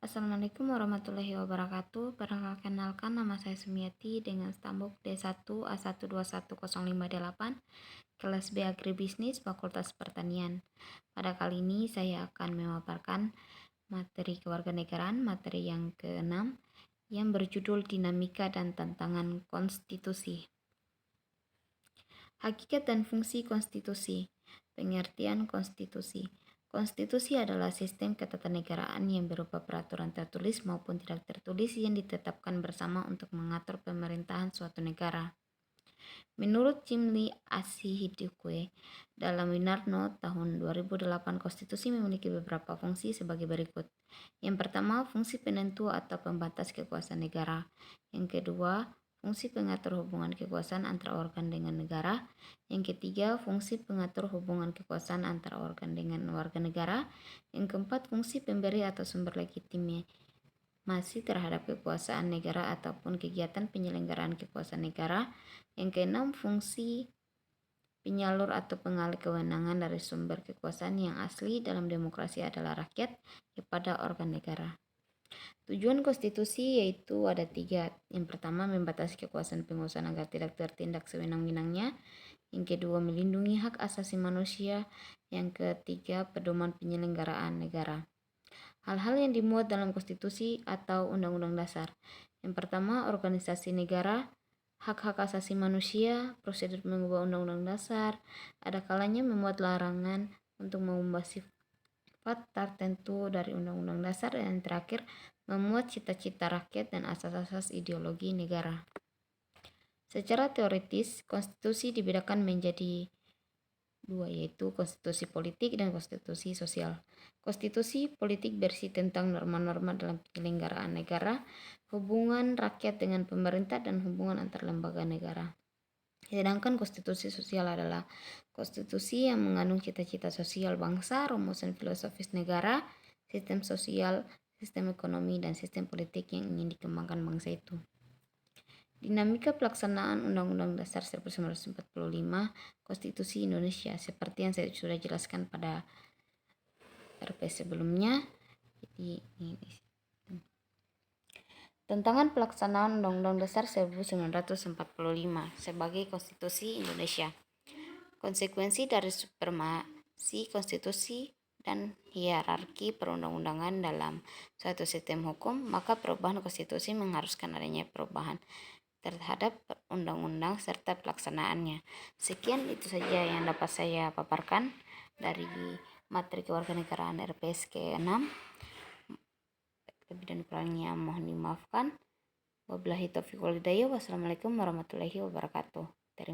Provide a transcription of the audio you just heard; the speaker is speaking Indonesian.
Assalamualaikum warahmatullahi wabarakatuh. Perkenalkan nama saya Sumiati dengan stambuk D1A12105D8, kelas B Agribisnis Fakultas Pertanian. Pada kali ini saya akan memaparkan materi kewarganegaraan, materi yang ke-6 yang berjudul Dinamika dan Tantangan Konstitusi. Hakikat dan fungsi konstitusi. Pengertian konstitusi. Konstitusi adalah sistem ketatanegaraan yang berupa peraturan tertulis maupun tidak tertulis yang ditetapkan bersama untuk mengatur pemerintahan suatu negara. Menurut Chimli Asihidikwe dalam Winarno tahun 2008, konstitusi memiliki beberapa fungsi sebagai berikut. Yang pertama, fungsi penentu atau pembatas kekuasaan negara. Yang kedua, fungsi pengatur hubungan kekuasaan antara organ dengan negara. Yang ketiga, fungsi pengatur hubungan kekuasaan antara organ dengan warga negara. Yang keempat, fungsi pemberi atau sumber legitimasi terhadap kekuasaan negara ataupun kegiatan penyelenggaraan kekuasaan negara. Yang keenam, fungsi penyalur atau pengalih kewenangan dari sumber kekuasaan yang asli dalam demokrasi adalah rakyat kepada organ negara. Tujuan konstitusi yaitu ada 3. Yang pertama, membatasi kekuasaan penguasaan agar tidak tertindak sewenang-wenangnya. Yang kedua, melindungi hak asasi manusia. Yang ketiga, pedoman penyelenggaraan negara. Hal-hal yang dimuat dalam konstitusi atau undang-undang dasar. Yang pertama, organisasi negara, hak-hak asasi manusia, prosedur mengubah undang-undang dasar, ada kalanya memuat larangan untuk mengubah sifat tertentu dari undang-undang dasar, dan yang terakhir, memuat cita-cita rakyat dan asas-asas ideologi negara. Secara teoritis, konstitusi dibedakan menjadi 2, yaitu konstitusi politik dan konstitusi sosial. Konstitusi politik berisi tentang norma-norma dalam penyelenggaraan negara, hubungan rakyat dengan pemerintah, dan hubungan antar lembaga negara. Sedangkan konstitusi sosial adalah konstitusi yang mengandung cita-cita sosial bangsa, rumusan filosofis negara, sistem sosial, sistem ekonomi, dan sistem politik yang ingin dikembangkan bangsa itu. Dinamika pelaksanaan Undang-Undang Dasar 1945 Konstitusi Indonesia seperti yang saya sudah jelaskan pada RP sebelumnya. Jadi ini Tantangan pelaksanaan Undang-Undang Dasar 1945 sebagai Konstitusi Indonesia. Konsekuensi dari supremasi konstitusi dan hierarki perundang-undangan dalam suatu sistem hukum, maka perubahan konstitusi mengharuskan adanya perubahan terhadap undang-undang serta pelaksanaannya. Sekian itu saja yang dapat saya paparkan dari materi kewarganegaraan RPS ke-6. Lebih dan kurangnya mohon dimaafkan. Wabillahi taufiq wal hidayah. Wassalamualaikum warahmatullahi wabarakatuh.